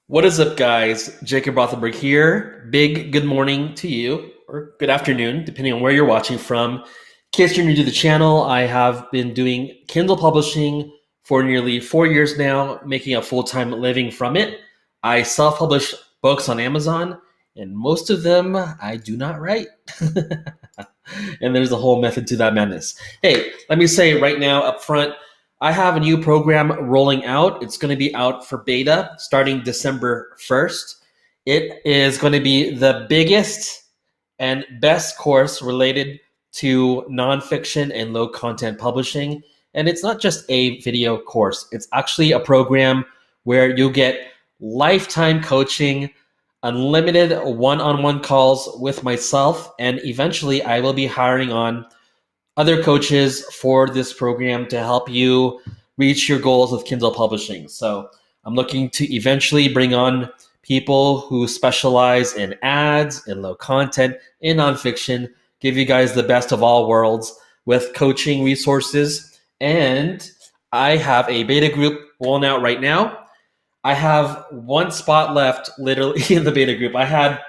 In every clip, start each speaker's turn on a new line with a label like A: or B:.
A: What is up, guys? Jacob Rothenberg here. Big good morning to you, or good afternoon, depending on where you're watching from. In case you're new to the channel, I have been doing Kindle publishing for nearly 4 years now, making a full-time living from it. I self-publish books on Amazon, and most of them I do not write. And there's a whole method to that madness. Hey, let me say right now up front, I have a new program rolling out. It's going to be out for beta starting December 1st. It is going to be the biggest and best course related to nonfiction and low content publishing. And it's not just a video course, it's actually a program where you'll get lifetime coaching, unlimited one-on-one calls with myself, and eventually I will be hiring on other coaches for this program to help you reach your goals with Kindle publishing. So I'm looking to eventually bring on people who specialize in ads and low content in nonfiction, give you guys the best of all worlds with coaching resources. And I have a beta group rolling out right now. I have one spot left literally in the beta group. I had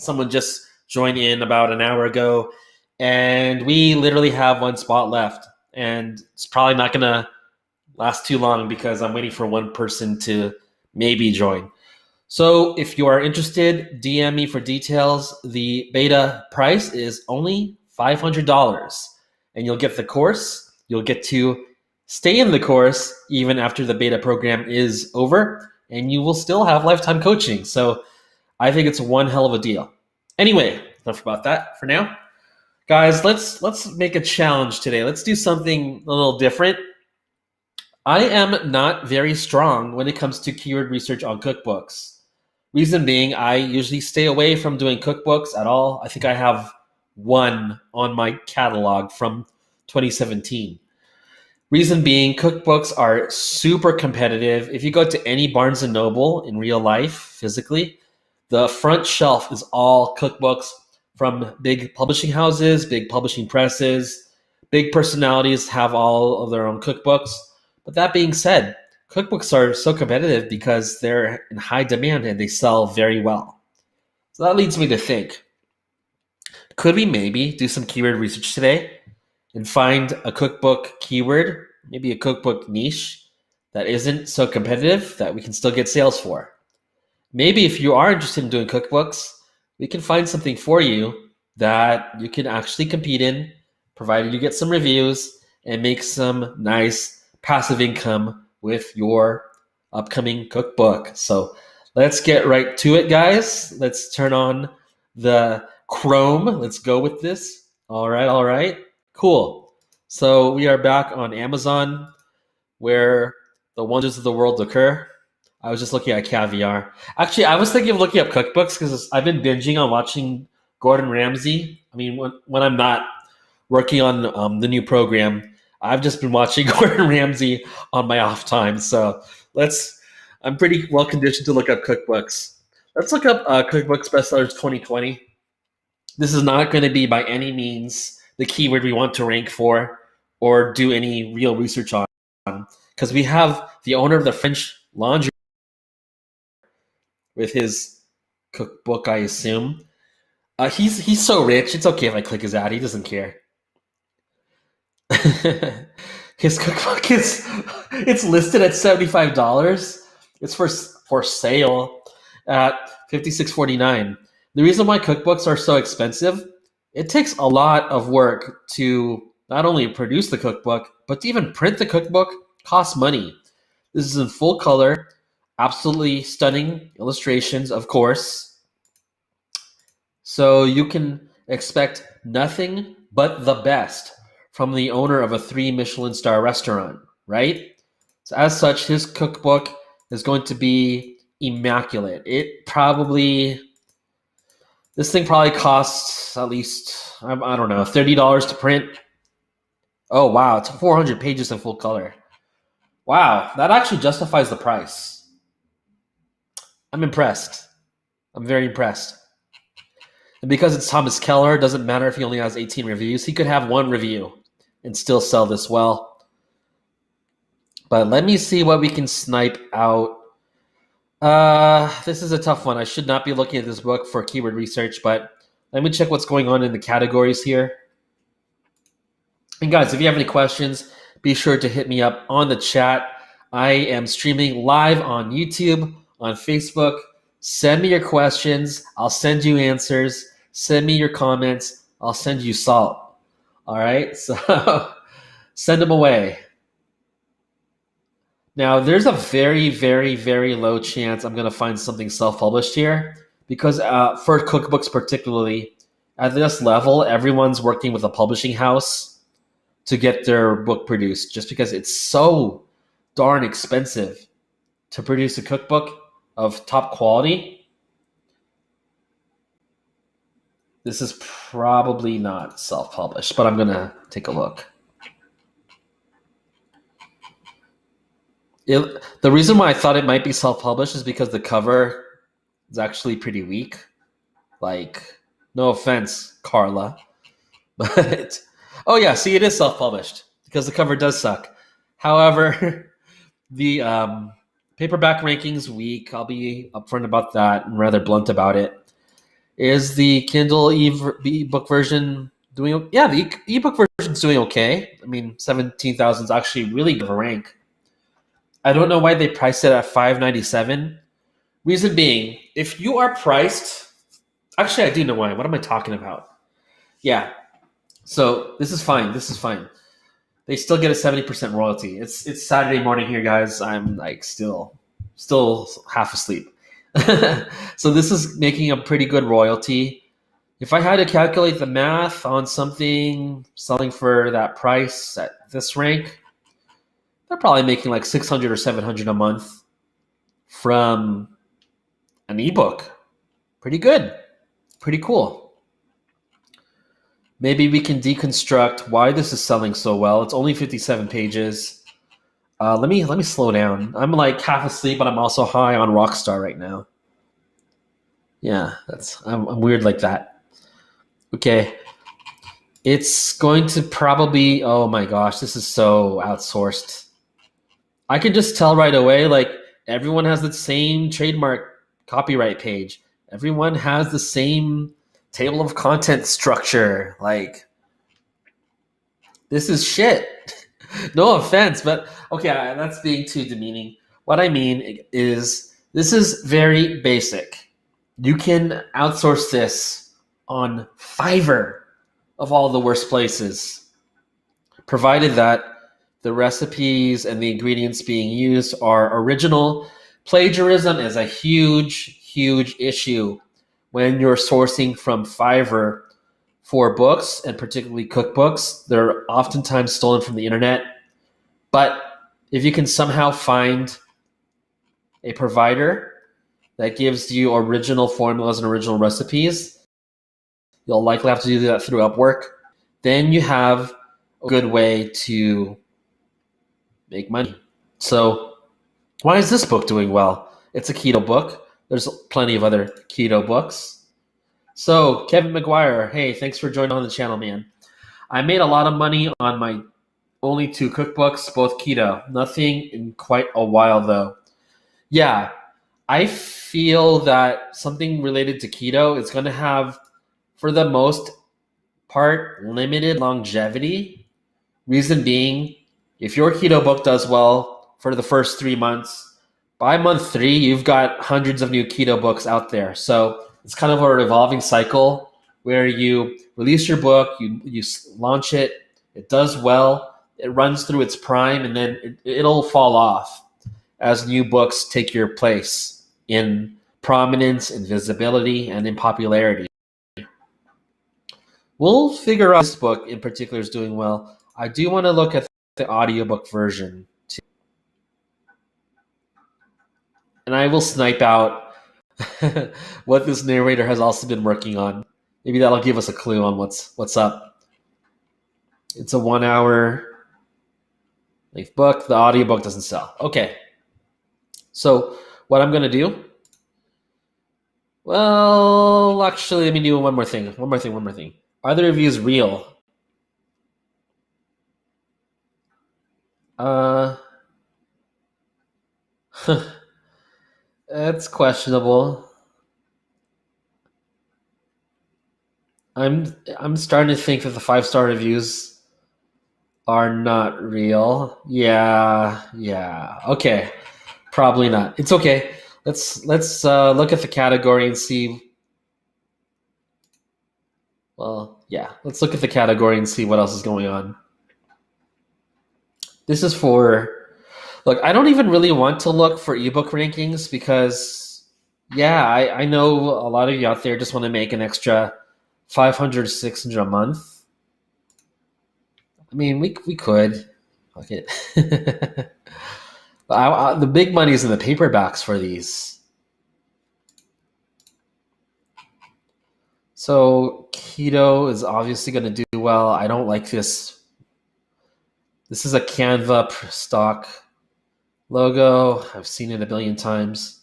A: someone just join in about an hour ago, and we literally have one spot left. And it's probably not going to last too long because I'm waiting for one person to maybe join. So if you are interested, DM me for details. The beta price is only $500, and you'll get the course. You'll get to stay in the course even after the beta program is over, and you will still have lifetime coaching. So I think it's one hell of a deal. Anyway, enough about that for now. Guys, let's make a challenge today. Let's do something a little different. I am not very strong when it comes to keyword research on cookbooks. Reason being, I usually stay away from doing cookbooks at all. I think I have one on my catalog from 2017. Reason being, cookbooks are super competitive. If you go to any Barnes & Noble in real life, physically, the front shelf is all cookbooks from big publishing houses, big publishing presses. Big personalities have all of their own cookbooks. But that being said, cookbooks are so competitive because they're in high demand and they sell very well. So that leads me to think, could we maybe do some keyword research today and find a cookbook keyword, maybe a cookbook niche that isn't so competitive that we can still get sales for? Maybe if you are interested in doing cookbooks, we can find something for you that you can actually compete in, provided you get some reviews and make some nice passive income with your upcoming cookbook. So let's get right to it, guys. Let's turn on the Chrome. Let's go with this. All right. Cool. So we are back on Amazon, where the wonders of the world occur. I was just looking at caviar. Actually, I was thinking of looking up cookbooks because I've been binging on watching Gordon Ramsay. I mean, when I'm not working on the new program, I've just been watching Gordon Ramsay on my off time. So I'm pretty well conditioned to look up cookbooks. Let's look up Cookbooks Bestsellers 2020. This is not going to be by any means the keyword we want to rank for or do any real research on, because we have the owner of the French Laundry with his cookbook, I assume. He's so rich. It's okay if I click his ad. He doesn't care. His cookbook it's listed at $75. It's for sale at $56.49. The reason why cookbooks are so expensive, it takes a lot of work to not only produce the cookbook, but to even print the cookbook costs money. This is in full color, absolutely stunning illustrations, of course. So you can expect nothing but the best from the owner of a 3 Michelin star restaurant, right? So as such, his cookbook is going to be immaculate. This thing probably costs at least, I don't know, $30 to print. Oh, wow, it's 400 pages in full color. Wow, that actually justifies the price. I'm impressed. I'm very impressed. And because it's Thomas Keller, it doesn't matter if he only has 18 reviews. He could have one review and still sell this well. But let me see what we can snipe out This is a tough one. I should not be looking at this book for keyword research, but let me check what's going on in the categories here. And guys, if you have any questions, be sure to hit me up on the chat. I am streaming live on YouTube, on Facebook. Send me your questions. I'll send you answers. Send me your comments. I'll send you salt. All right. So send them away. Now, there's a very, very, very low chance I'm going to find something self published here because for cookbooks, particularly at this level, everyone's working with a publishing house to get their book produced just because it's so darn expensive to produce a cookbook of top quality. This is probably not self published, but I'm going to take a look. The reason why I thought it might be self published is because the cover is actually pretty weak. Like, no offense, Carla, but oh yeah, see, it is self-published because the cover does suck. However, the paperback rankings weak. I'll be upfront about that and rather blunt about it. Is the Kindle ebook version doing? Yeah, the ebook version's doing okay. I mean, 17,000 is actually really good of a rank. I don't know why they priced it at $5.97. Reason being, if you are priced, actually, I do know why. What am I talking about? Yeah. So this is fine. This is fine. They still get a 70% royalty. It's Saturday morning here, guys. I'm like still half asleep. So this is making a pretty good royalty. If I had to calculate the math on something selling for that price at this rank, they're probably making like 600 or 700 a month from an ebook. Pretty good. Pretty cool. Maybe we can deconstruct why this is selling so well. It's only 57 pages. Let me slow down. I'm like half asleep, but I'm also high on Rockstar right now. Yeah, I'm weird like that. Okay, it's going to probably. Oh my gosh, this is so outsourced. I can just tell right away. Like everyone has the same trademark copyright page. Everyone has the same table of content structure. Like this is shit. No offense, but okay, that's being too demeaning. What I mean is, this is very basic. You can outsource this on Fiverr, of all the worst places, provided that the recipes and the ingredients being used are original. Plagiarism is a huge, huge issue when you're sourcing from Fiverr for books, and particularly cookbooks. They're oftentimes stolen from the internet. But if you can somehow find a provider that gives you original formulas and original recipes, you'll likely have to do that through Upwork. Then you have a good way to make money. So why is this book doing well? It's a keto book. There's plenty of other keto books. So Kevin McGuire, hey, thanks for joining on the channel, man. I made a lot of money on my only 2 cookbooks, both keto. Nothing in quite a while, though. Yeah, I feel that something related to keto is going to have, for the most part, limited longevity. Reason being, if your keto book does well for the first 3 months, by month 3, you've got hundreds of new keto books out there. So it's kind of a revolving cycle where you release your book, you launch it, it does well, it runs through its prime, and then it'll fall off as new books take your place in prominence, in visibility, and in popularity. We'll figure out this book in particular is doing well. I do want to look at the audiobook version too. And I will snipe out what this narrator has also been working on. Maybe that'll give us a clue on what's up. It's a 1 hour length book. The audiobook doesn't sell. Okay. So what I'm going to do, well, actually, let me do one more thing. Are the reviews real? It's questionable. I'm starting to think that the 5-star reviews are not real. Yeah, yeah. Okay, probably not. It's okay. Let's look at the category and see. Well, yeah. Let's look at the category and see what else is going on. This is for. Look, I don't even really want to look for ebook rankings because, yeah, I know a lot of you out there just want to make an extra 500, 600 a month. I mean, we could. Fuck it. The big money is in the paperbacks for these. So keto is obviously going to do well. I don't like this. This is a Canva stock logo. I've seen it a billion times.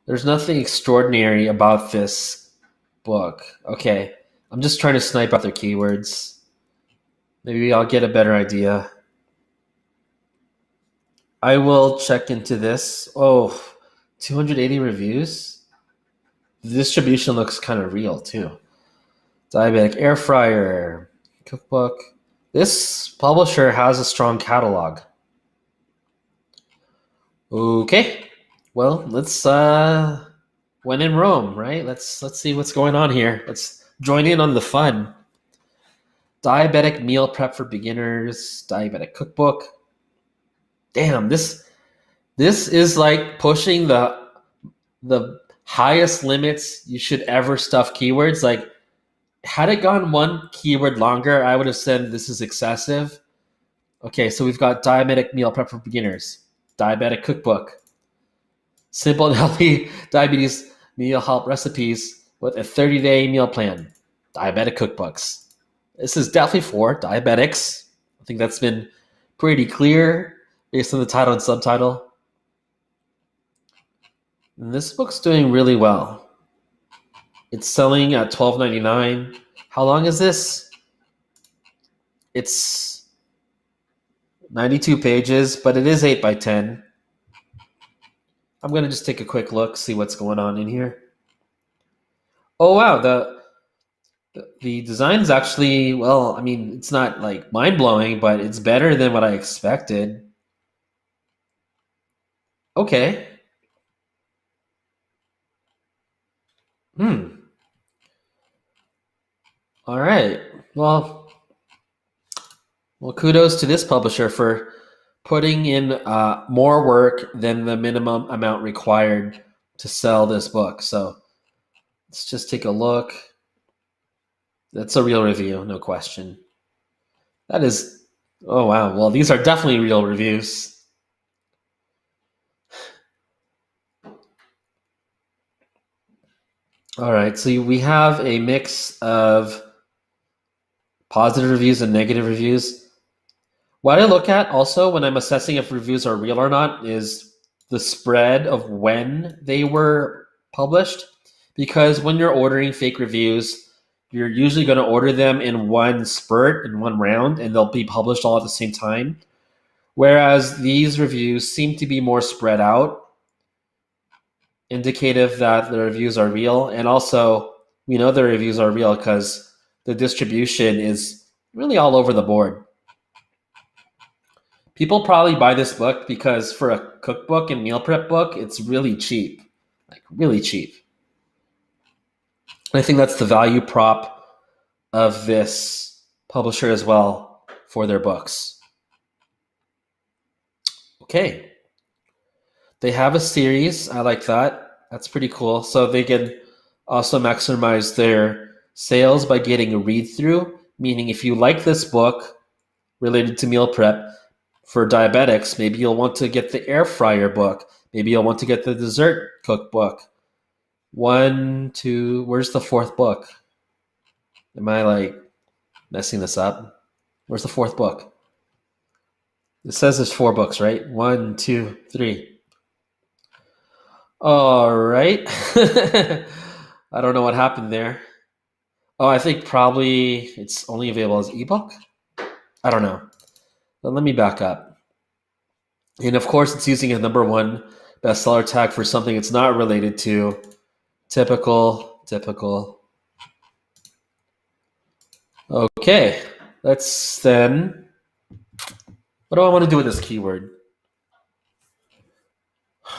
A: There's nothing extraordinary about this book. Okay, I'm just trying to snipe out their keywords. Maybe I'll get a better idea. I will check into this. Oh, 280 reviews. The distribution looks kind of real too. Diabetic air fryer, cookbook. This publisher has a strong catalog. Okay, well, let's when in Rome, right? Let's see what's going on here. Let's join in on the fun. Diabetic meal prep for beginners, diabetic cookbook. Damn, this is like pushing the highest limits you should ever stuff keywords. Like, had it gone one keyword longer, I would have said this is excessive. Okay, so we've got diabetic meal prep for beginners, diabetic cookbook, simple and healthy diabetes meal help recipes with a 30-day meal plan, diabetic cookbooks. This is definitely for diabetics. I think that's been pretty clear based on the title and subtitle. And this book's doing really well. It's selling at $12.99. How long is this? It's 92 pages, but it is 8 by 10. I'm going to just take a quick look, see what's going on in here. Oh, wow. The design is actually, well, I mean, it's not like mind-blowing, but it's better than what I expected. Okay. All right. Well, kudos to this publisher for putting in more work than the minimum amount required to sell this book. So let's just take a look. That's a real review, no question. That is, oh wow. Well, these are definitely real reviews. All right, so we have a mix of positive reviews and negative reviews. What I look at also when I'm assessing if reviews are real or not is the spread of when they were published. Because when you're ordering fake reviews, you're usually going to order them in one spurt, in one round, and they'll be published all at the same time. Whereas these reviews seem to be more spread out, indicative that the reviews are real. And also, we know the reviews are real because the distribution is really all over the board. People probably buy this book because for a cookbook and meal prep book, it's really cheap, like really cheap. I think that's the value prop of this publisher as well for their books. Okay. They have a series. I like that. That's pretty cool. So they can also maximize their sales by getting a read through, meaning if you like this book related to meal prep for diabetics, maybe you'll want to get the air fryer book. Maybe you'll want to get the dessert cookbook. 1, 2, where's the fourth book? Am I like messing this up? Where's the fourth book? It says there's 4 books, right? 1, 2, 3. All right. I don't know what happened there. Oh, I think probably it's only available as ebook. I don't know. But let me back up. And of course, it's using a #1 bestseller tag for something it's not related to. Typical, typical. Okay, let's then. What do I want to do with this keyword?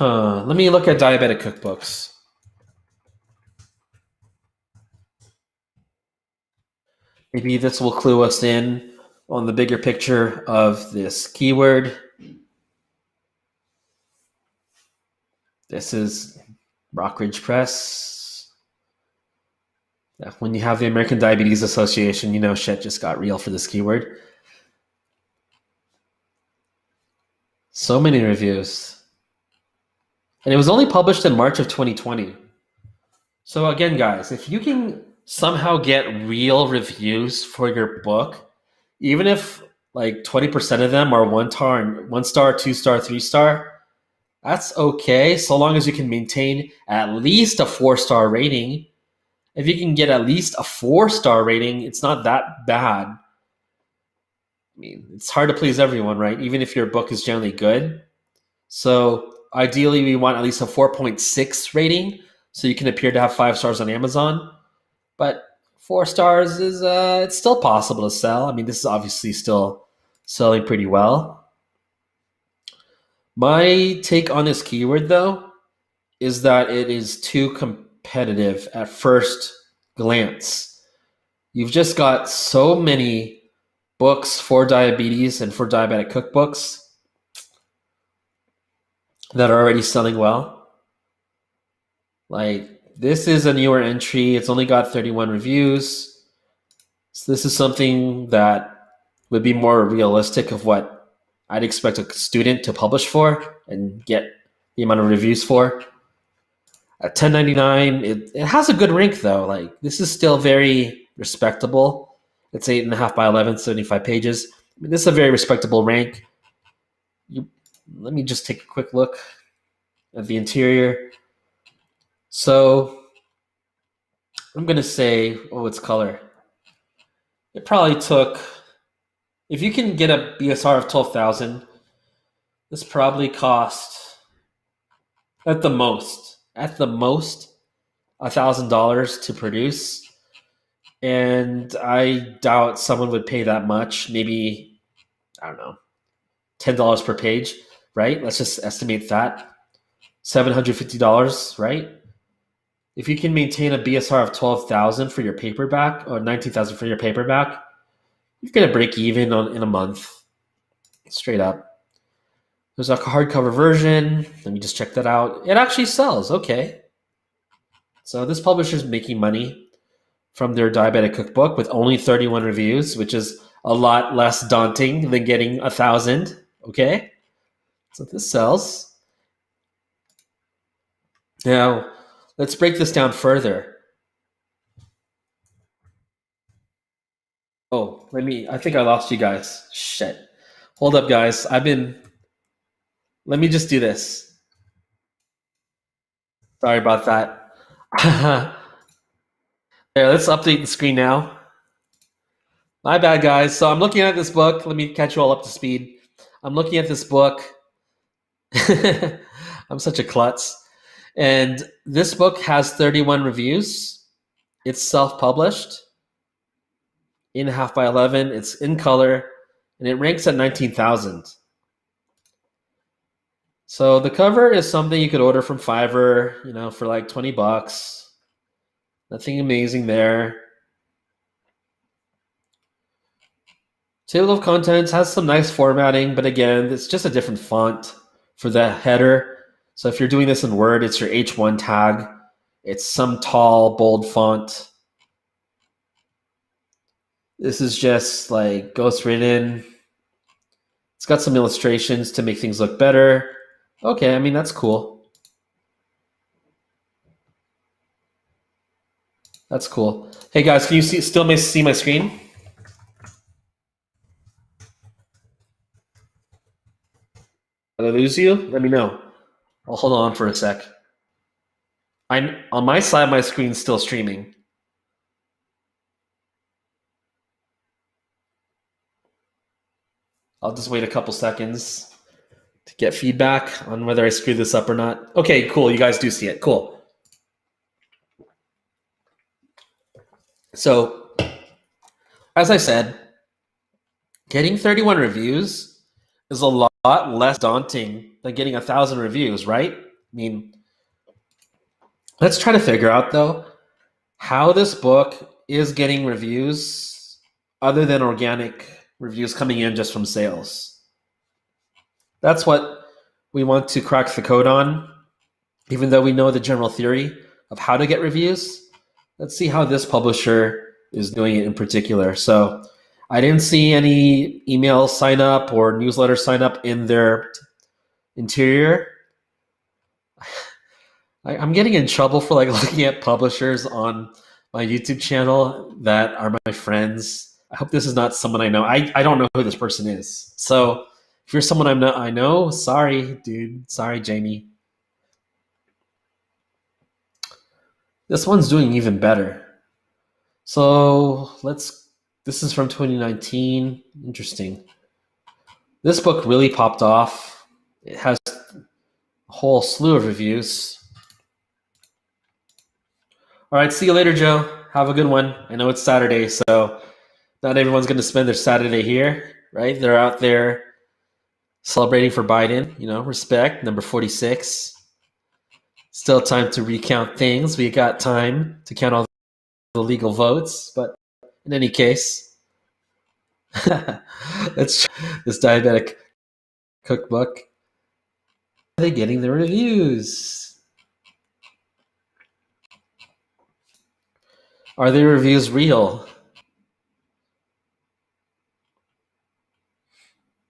A: Let me look at diabetic cookbooks. Maybe this will clue us in on the bigger picture of this keyword. This is Rockridge Press. When you have the American Diabetes Association, you know shit just got real for this keyword. So many reviews. And it was only published in March of 2020. So again, guys, if you can somehow get real reviews for your book, even if like 20% of them are one star, 2 star, 3 star, that's okay, so long as you can maintain at least a 4 star rating. If you can get at least a 4 star rating, it's not that bad. I mean, it's hard to please everyone, right? Even if your book is generally good. So ideally, we want at least a 4.6 rating so you can appear to have 5 stars on Amazon. But 4 stars is it's still possible to sell. I mean, this is obviously still selling pretty well. My take on this keyword, though, is that it is too competitive at first glance. You've just got so many books for diabetes and for diabetic cookbooks that are already selling well. Like, this is a newer entry. It's only got 31 reviews. So this is something that would be more realistic of what I'd expect a student to publish for and get the amount of reviews for. At $10.99, it has a good rank though. Like, this is still very respectable. It's 8.5 by 11, 75 pages. I mean, this is a very respectable rank. Let me just take a quick look at the interior. So I'm gonna say, oh, it's color. It probably took, if you can get a BSR of 12,000, this probably cost at the most $1,000 to produce. And I doubt someone would pay that much. Maybe, I don't know, $10 per page, right? Let's just estimate that. $750, right? If you can maintain a BSR of 12,000 for your paperback or 19,000 for your paperback, you're gonna break even in a month, straight up. There's a hardcover version. Let me just check that out. It actually sells. Okay. So this publisher's making money from their diabetic cookbook with only 31 reviews, which is a lot less daunting than getting 1,000. Okay. So this sells. Now, let's break this down further. Oh, I think I lost you guys. Shit. Hold up, guys. Let me just do this. Sorry about that. There, let's update the screen now. My bad, guys. So I'm looking at this book. Let me catch you all up to speed. I'm looking at this book. I'm such a klutz. And this book has 31 reviews. It's self-published, 8.5 by 11. It's in color, and it ranks at 19,000. So the cover is something you could order from Fiverr, for like $20. Nothing amazing there. Table of contents has some nice formatting, but again, it's just a different font for the header. So if you're doing this in Word, it's your H1 tag. It's some tall, bold font. This is just like ghostwritten. It's got some illustrations to make things look better. Okay, I mean, that's cool. That's cool. Hey guys, can you still see my screen? Did I lose you? Let me know. I'll hold on for a sec. On my side, my screen's still streaming. I'll just wait a couple seconds to get feedback on whether I screwed this up or not. Okay, cool. You guys do see it. Cool. So, as I said, getting 31 reviews is a lot less daunting than getting 1,000 reviews, right? I mean, let's try to figure out, though, how this book is getting reviews other than organic reviews coming in just from sales. That's what we want to crack the code on, even though we know the general theory of how to get reviews. Let's see how this publisher is doing it in particular. So I didn't see any email sign up or newsletter sign up in their interior. I'm getting in trouble for like looking at publishers on my YouTube channel that are my friends. I hope this is not someone I know. I don't know who this person is. So if you're someone I know, sorry, dude. Sorry, Jamie. This one's doing even better. So this is from 2019. Interesting. This book really popped off. It has a whole slew of reviews. All right, see you later, Joe. Have a good one. I know it's Saturday, so not everyone's going to spend their Saturday here, right? They're out there celebrating for Biden, respect, number 46. Still time to recount things. We got time to count all the legal votes, but in any case, let's try this Diabetic Cookbook. Are they getting the reviews? Are the reviews real?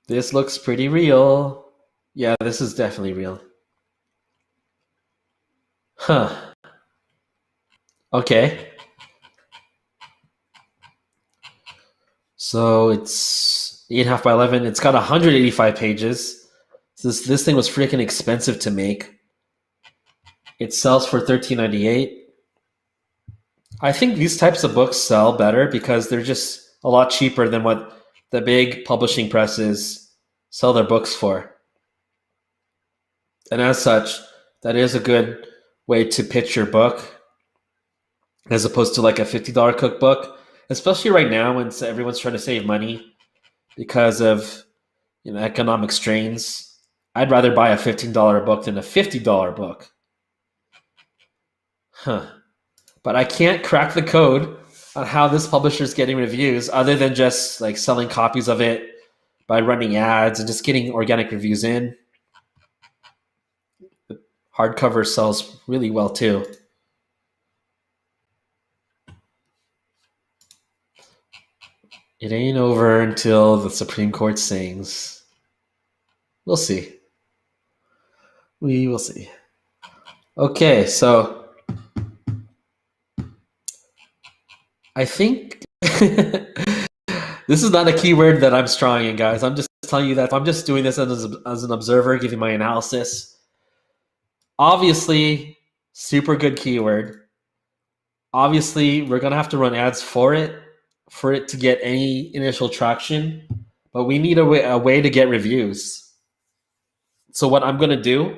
A: This looks pretty real. Yeah, this is definitely real. Huh. Okay. So it's 8.5 by 11. It's got 185 pages. This thing was freaking expensive to make. It sells for $13.98. I think these types of books sell better because they're just a lot cheaper than what the big publishing presses sell their books for. And as such, that is a good way to pitch your book as opposed to like a $50 cookbook, especially right now when everyone's trying to save money because of economic strains. I'd rather buy a $15 book than a $50 book. Huh. But I can't crack the code on how this publisher is getting reviews other than just like selling copies of it by running ads and just getting organic reviews in. The hardcover sells really well too. It ain't over until the Supreme Court sings. We'll see. We will see. Okay, so I think this is not a keyword that I'm strong in, guys. I'm just telling you that I'm just doing this as an observer, giving my analysis. Obviously, super good keyword. Obviously, we're going to have to run ads for it to get any initial traction, but we need a way to get reviews. So what I'm going to do,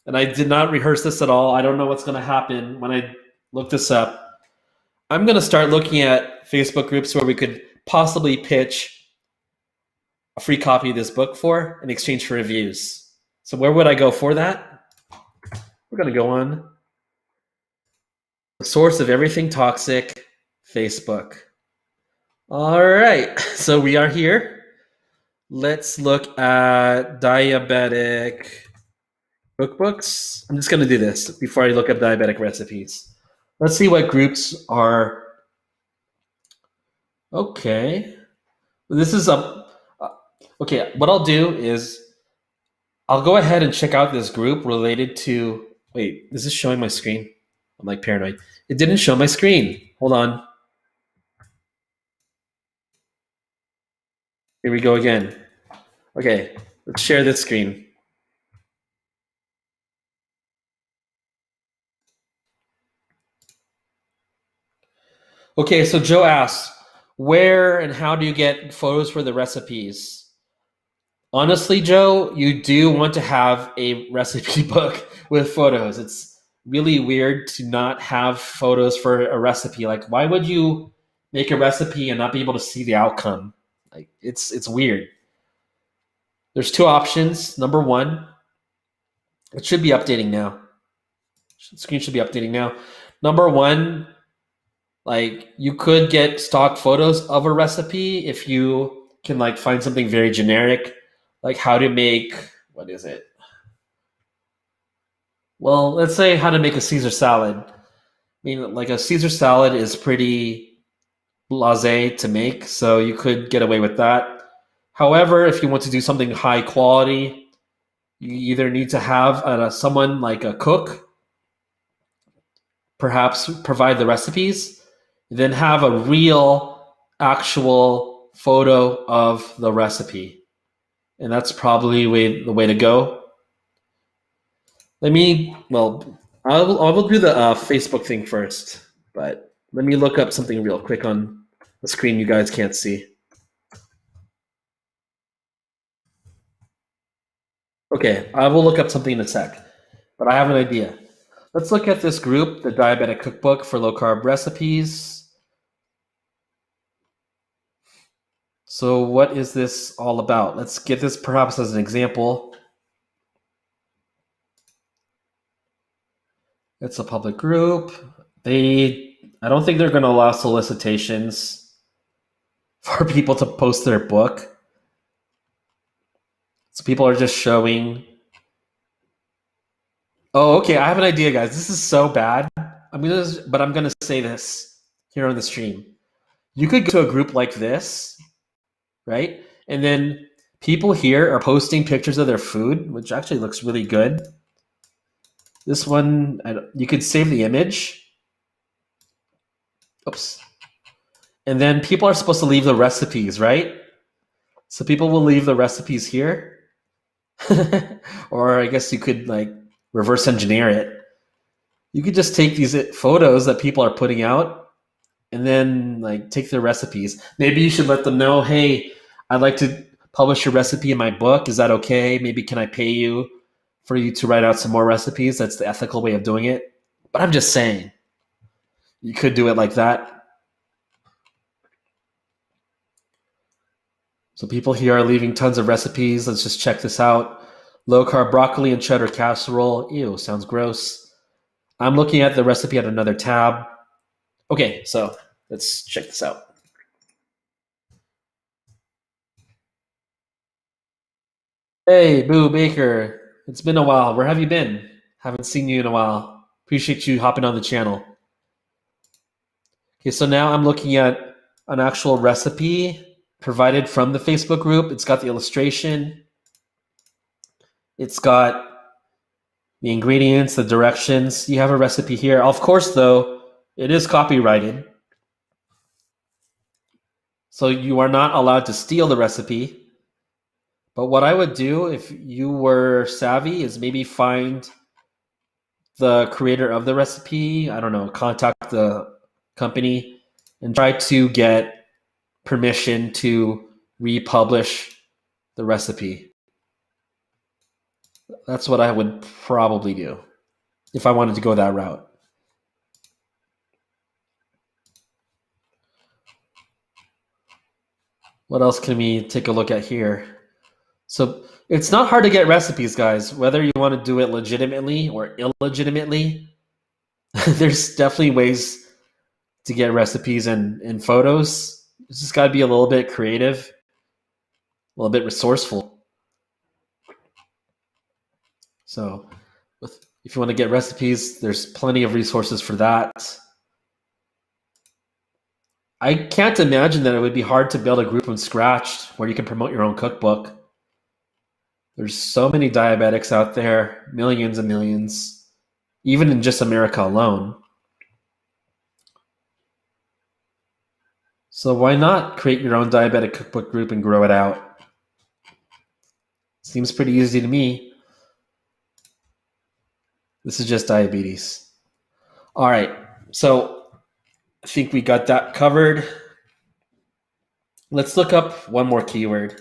A: and I did not rehearse this at all. I don't know what's going to happen when I look this up. I'm going to start looking at Facebook groups where we could possibly pitch a free copy of this book for in exchange for reviews. So where would I go for that? We're going to go on the source of everything toxic, Facebook. All right, so we are here. Let's look at Diabetic Cookbooks. I'm just going to do this before I look up diabetic recipes. Let's see what groups are. Okay. This is okay, what I'll do is I'll go ahead and check out this group related to, wait, is this showing my screen? I'm like paranoid. It didn't show my screen. Hold on. Here we go again. Okay, let's share this screen. Okay, so Joe asks, where and how do you get photos for the recipes? Honestly, Joe, you do want to have a recipe book with photos. It's really weird to not have photos for a recipe. Like, why would you make a recipe and not be able to see the outcome? Like, it's weird. There's two options. Number one, it should be updating now. The screen should be updating now. Number one, like you could get stock photos of a recipe if you can like find something very generic, like how to make what is it? Well, let's say how to make a Caesar salad. I mean, like a Caesar salad is pretty blasé to make, so you could get away with that. However, if you want to do something high quality, you either need to have someone like a cook perhaps provide the recipes, then have a real, actual photo of the recipe. And that's probably the way to go. I will do the Facebook thing first, but let me look up something real quick on the screen you guys can't see. Okay, I will look up something in a sec, but I have an idea. Let's look at this group, the Diabetic Cookbook for Low Carb Recipes. So, what is this all about? Let's get this perhaps as an example. It's a public group. I don't think they're going to allow solicitations for people to post their book. So people are just showing. Oh, okay. I have an idea, guys. This is so bad. I'm gonna say this here on the stream. You could go to a group like this, right? And then people here are posting pictures of their food, which actually looks really good. This one, you could save the image. Oops. And then people are supposed to leave the recipes, right? So people will leave the recipes here. Or I guess you could like reverse engineer it. You could just take these photos that people are putting out and then like take their recipes. Maybe you should let them know, hey, I'd like to publish your recipe in my book. Is that okay? Maybe can I pay you for you to write out some more recipes? That's the ethical way of doing it. But I'm just saying, you could do it like that. So people here are leaving tons of recipes. Let's just check this out. Low carb broccoli and cheddar casserole. Ew, sounds gross. I'm looking at the recipe at another tab. Okay, so let's check this out. Hey, Boo Baker. It's been a while. Where have you been? Haven't seen you in a while. Appreciate you hopping on the channel. Okay, so now I'm looking at an actual recipe provided from the Facebook group. It's got the illustration. It's got the ingredients, the directions. You have a recipe here. Of course, though, it is copyrighted. So you are not allowed to steal the recipe. But what I would do if you were savvy is maybe find the creator of the recipe. I don't know, contact the company and try to get permission to republish the recipe. That's what I would probably do if I wanted to go that route. What else can we take a look at here? So it's not hard to get recipes, guys, whether you want to do it legitimately or illegitimately. There's definitely ways to get recipes and photos. It's just got to be a little bit creative, a little bit resourceful. So if you want to get recipes, there's plenty of resources for that. I can't imagine that it would be hard to build a group from scratch where you can promote your own cookbook. There's so many diabetics out there, millions and millions, even in just America alone. So why not create your own diabetic cookbook group and grow it out? Seems pretty easy to me. This is just diabetes. All right, so I think we got that covered. Let's look up one more keyword.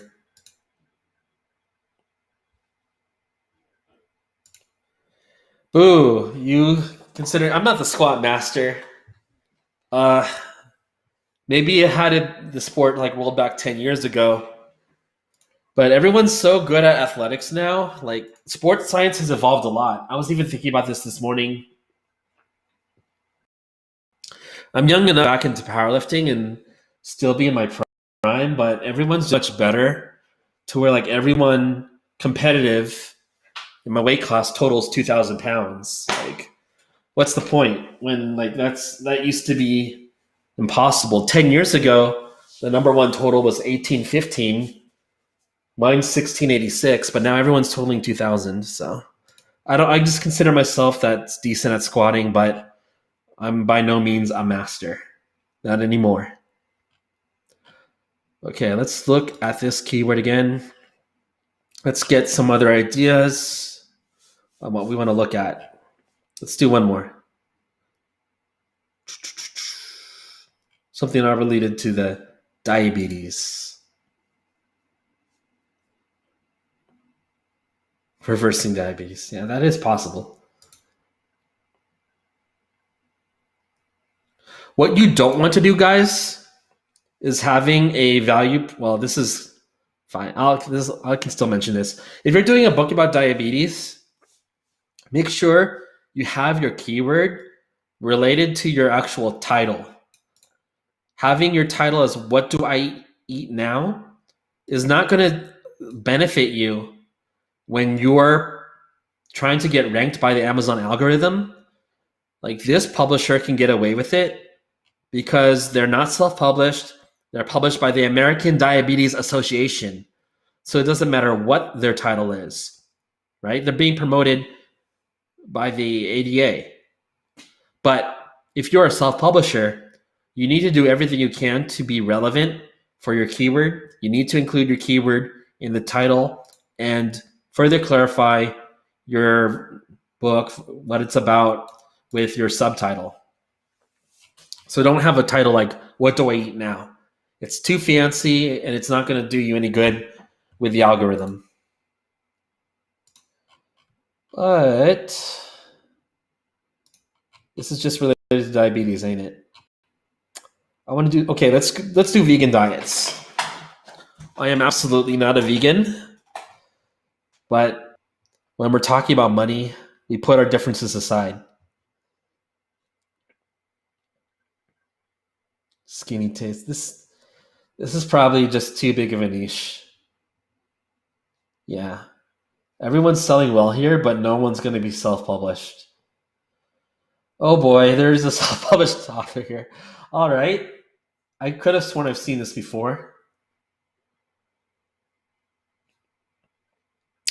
A: Ooh, you consider I'm not the squat master. Uh, maybe I had the sport like rolled back 10 years ago, but everyone's so good at athletics now. Like sports science has evolved a lot. I was even thinking about this morning. I'm young enough back into powerlifting and still be in my prime, but everyone's much better to where like everyone competitive in my weight class totals 2,000 pounds. Like, what's the point when like that used to be impossible? 10 years ago, the number one total was 1815. Mine's 1686, but now everyone's totaling 2,000. So I just consider myself that's decent at squatting, but I'm by no means a master. Not anymore. Okay, let's look at this keyword again. Let's get some other ideas on what we want to look at. Let's do one more. Something not related to the diabetes. Reversing diabetes. Yeah, that is possible. What you don't want to do, guys, is having a value. Well, this is fine. I can still mention this. If you're doing a book about diabetes, make sure you have your keyword related to your actual title. Having your title as "What do I eat now?" is not going to benefit you when you're trying to get ranked by the Amazon algorithm. Like this publisher can get away with it because they're not self-published. They're published by the American Diabetes Association. So it doesn't matter what their title is, right? They're being promoted by the ADA. But if you're a self-publisher, you need to do everything you can to be relevant for your keyword. You need to include your keyword in the title and further clarify your book, what it's about, with your subtitle. So don't have a title like, "What do I eat now?" It's too fancy and it's not going to do you any good with the algorithm. But this is just related to diabetes, ain't it? I want to do, okay, let's do vegan diets. I am absolutely not a vegan, but when we're talking about money, we put our differences aside. Skinny taste. This is probably just too big of a niche. Yeah. Everyone's selling well here, but no one's going to be self-published. Oh boy, there's a self-published author here. All right. I could have sworn I've seen this before.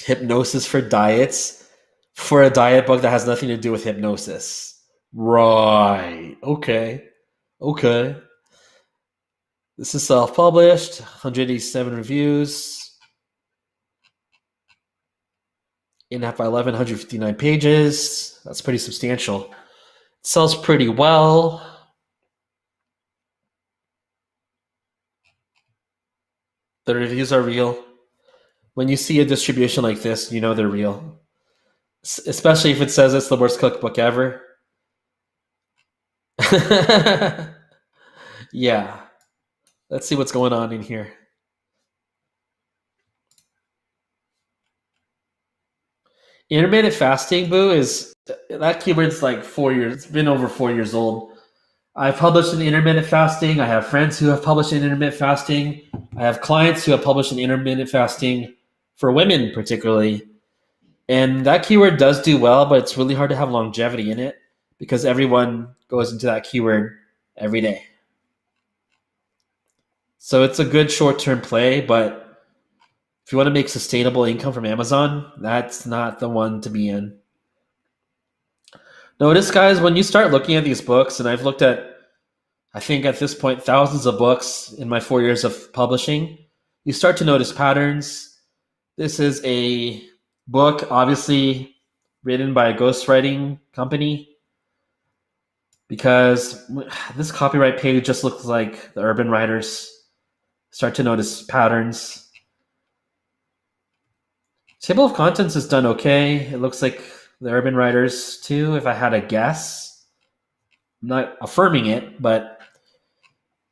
A: Hypnosis for diets, for a diet book that has nothing to do with hypnosis. Right. Okay. This is self-published, 187 reviews. 8.5 by 11, 159 pages. That's pretty substantial. It sells pretty well. The reviews are real. When you see a distribution like this, you know they're real. Especially if it says it's the worst cookbook ever. Yeah. Let's see what's going on in here. Intermittent fasting, Boo, is that keyword's like 4 years. It's been over 4 years old. I've published in intermittent fasting. I have friends who have published in intermittent fasting. I have clients who have published in intermittent fasting for women, particularly. And that keyword does do well, but it's really hard to have longevity in it because everyone goes into that keyword every day. So it's a good short-term play, but if you want to make sustainable income from Amazon, that's not the one to be in. Notice, guys, when you start looking at these books, and I've looked at, I think at this point, thousands of books in my 4 years of publishing, you start to notice patterns. This is a book, obviously written by a ghostwriting company, because this copyright page just looks like the urban writers. Start to notice patterns. Table of contents is done okay. It looks like the urban writers too, if I had a guess. I'm not affirming it, but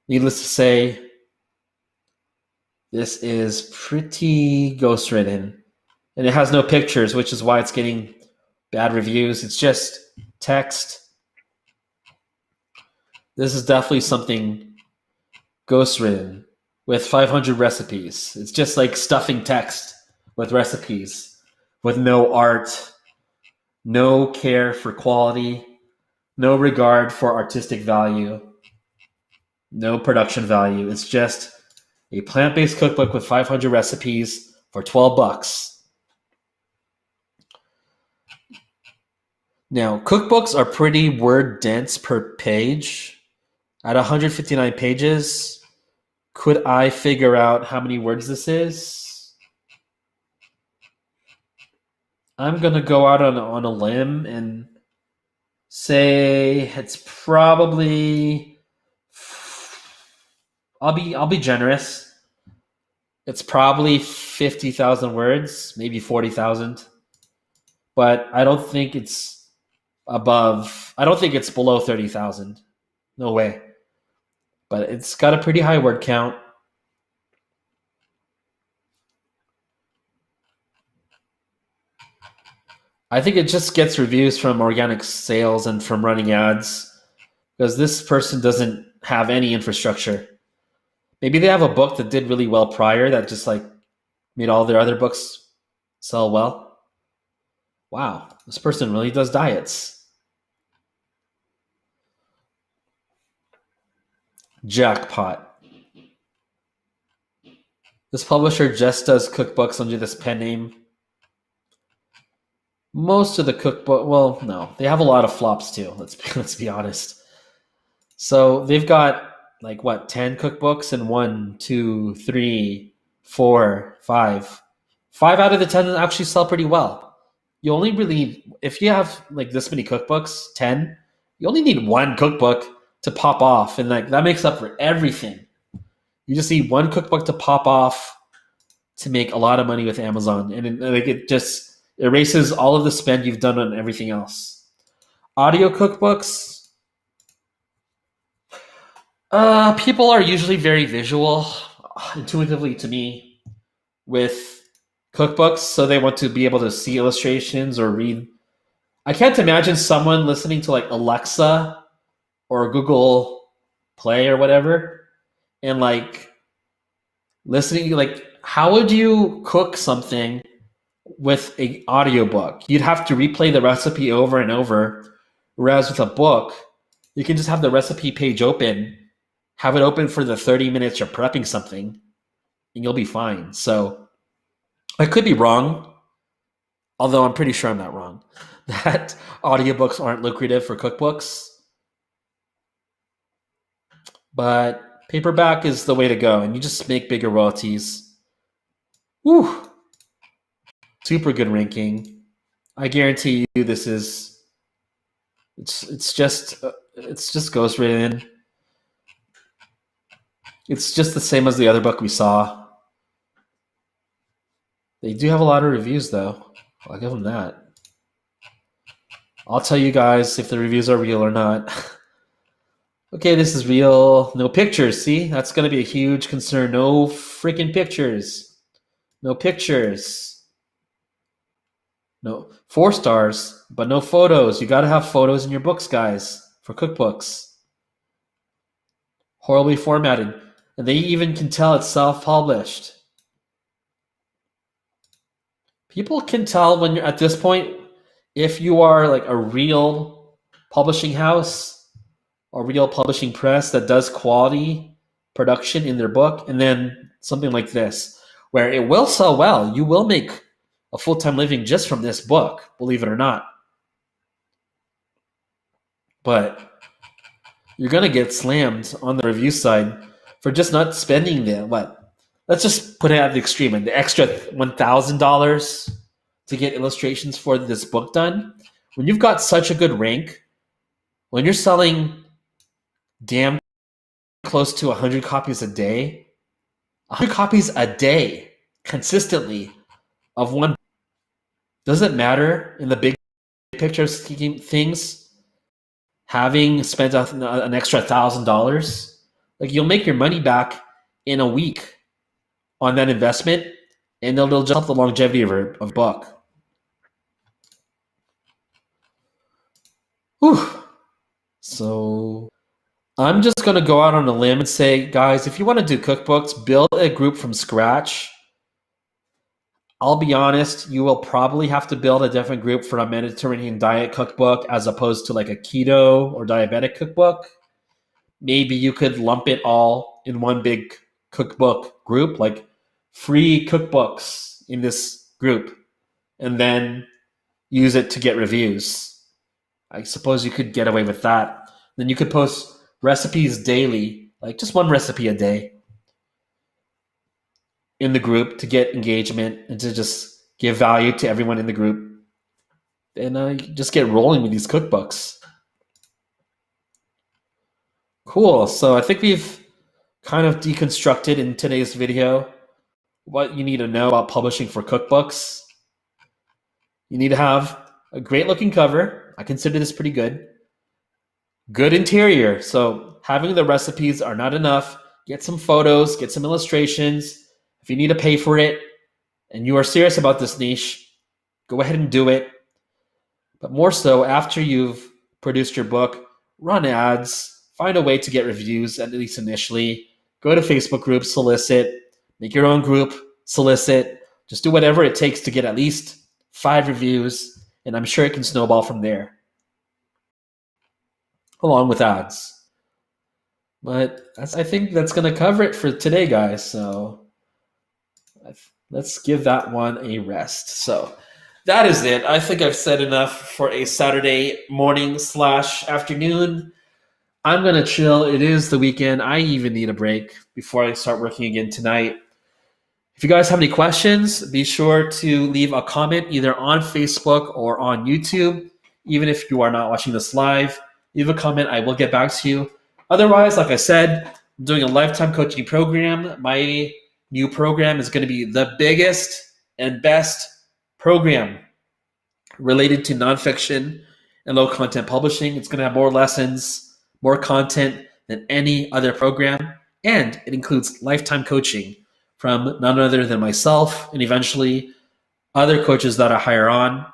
A: needless to say, this is pretty ghostwritten. And it has no pictures, which is why it's getting bad reviews. It's just text. This is definitely something ghostwritten with 500 recipes. It's just like stuffing text with recipes, with no art, no care for quality, no regard for artistic value, no production value. It's just a plant-based cookbook with 500 recipes for $12. Now, cookbooks are pretty word dense per page. At 159 pages, could I figure out how many words this is? I'm going to go out on a limb and say it's probably, I'll be generous. It's probably 50,000 words, maybe 40,000. But I don't think it's I don't think it's below 30,000. No way. But it's got a pretty high word count. I think it just gets reviews from organic sales and from running ads because this person doesn't have any infrastructure. Maybe they have a book that did really well prior that just like made all their other books sell well. Wow, this person really does diets. Jackpot. This publisher just does cookbooks under this pen name. Most of the cookbook, well, no, they have a lot of flops too. Let's be honest. So they've got like what 10 cookbooks and 1, 2, 3, 4, 5. 5 out of the 10 actually sell pretty well. You only really, if you have like this many cookbooks, 10, you only need one cookbook to pop off, and like that makes up for everything. You just need one cookbook to pop off to make a lot of money with Amazon, and it just erases all of the spend you've done on everything else. Audio cookbooks. People are usually very visual, intuitively to me, with cookbooks, so they want to be able to see illustrations or read. I can't imagine someone listening to like Alexa or Google Play or whatever and like listening, like how would you cook something with an audiobook? You'd have to replay the recipe over and over, whereas with a book, you can just have the recipe page open, have it open for the 30 minutes you're prepping something, and you'll be fine. So I could be wrong, although I'm pretty sure I'm not wrong, that audiobooks aren't lucrative for cookbooks. But paperback is the way to go, and you just make bigger royalties. Woo! Super good ranking. I guarantee you this is it's just ghostwritten. It's just the same as the other book we saw. They do have a lot of reviews though. I'll give them that. I'll tell you guys if the reviews are real or not. Okay, this is real. No pictures. See, that's going to be a huge concern. No freaking pictures. No pictures. No 4 stars, but no photos. You got to have photos in your books, guys, for cookbooks. Horribly formatted. And they even can tell it's self-published. People can tell when you're at this point if you are like a real publishing house or real publishing press that does quality production in their book, and then something like this, where it will sell well. You will make a full-time living just from this book, believe it or not. But you're going to get slammed on the review side for just not spending let's just put it at the extreme, and the extra $1,000 to get illustrations for this book done. When you've got such a good rank, when you're selling damn close to 100 copies a day, 100 copies a day consistently of one, doesn't matter in the big picture scheme things, having spent an extra $1,000, like you'll make your money back in a week on that investment, and it'll just help the longevity of a book. Whew. So I'm just going to go out on a limb and say, guys, if you want to do cookbooks, build a group from scratch. I'll be honest, you will probably have to build a different group for a Mediterranean diet cookbook as opposed to like a keto or diabetic cookbook. Maybe you could lump it all in one big cookbook group, like free cookbooks in this group, and then use it to get reviews. I suppose you could get away with that. Then you could post recipes daily, like just one recipe a day in the group to get engagement and to just give value to everyone in the group. And just get rolling with these cookbooks. Cool. So I think we've kind of deconstructed in today's video what you need to know about publishing for cookbooks. You need to have a great looking cover. I consider this pretty good. Good interior. So having the recipes are not enough. Get some photos, get some illustrations. If you need to pay for it and you are serious about this niche, go ahead and do it. But more so, after you've produced your book, run ads, find a way to get reviews, at least initially. Go to Facebook groups, solicit, make your own group, solicit. Just do whatever it takes to get at least 5 reviews, and I'm sure it can snowball from there, along with ads. But I think that's going to cover it for today, guys. So let's give that one a rest. So that is it. I think I've said enough for a Saturday morning/afternoon. I'm going to chill. It is the weekend. I even need a break before I start working again tonight. If you guys have any questions, be sure to leave a comment either on Facebook or on YouTube. Even if you are not watching this live, leave a comment. I will get back to you. Otherwise, like I said, I'm doing a lifetime coaching program. My new program is going to be the biggest and best program related to nonfiction and low content publishing. It's going to have more lessons, more content than any other program, and it includes lifetime coaching from none other than myself and eventually other coaches that I hire on.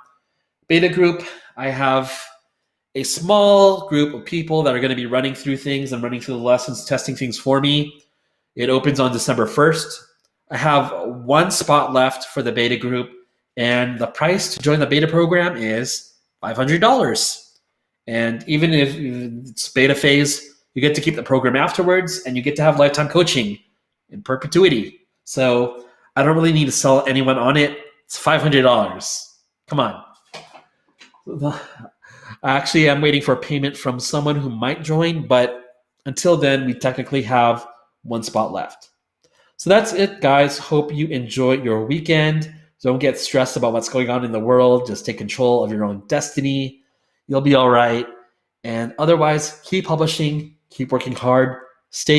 A: Beta group, I have a small group of people that are going to be running through things and running through the lessons, testing things for me. It opens on December 1st. I have 1 spot left for the beta group, and the price to join the beta program is $500. And even if it's beta phase, you get to keep the program afterwards, and you get to have lifetime coaching in perpetuity. So I don't really need to sell anyone on it. It's $500. Come on. Actually, I'm waiting for a payment from someone who might join, but until then, we technically have 1 spot left. So that's it, guys. Hope you enjoy your weekend. Don't get stressed about what's going on in the world. Just take control of your own destiny. You'll be all right. And otherwise, keep publishing, keep working hard, stay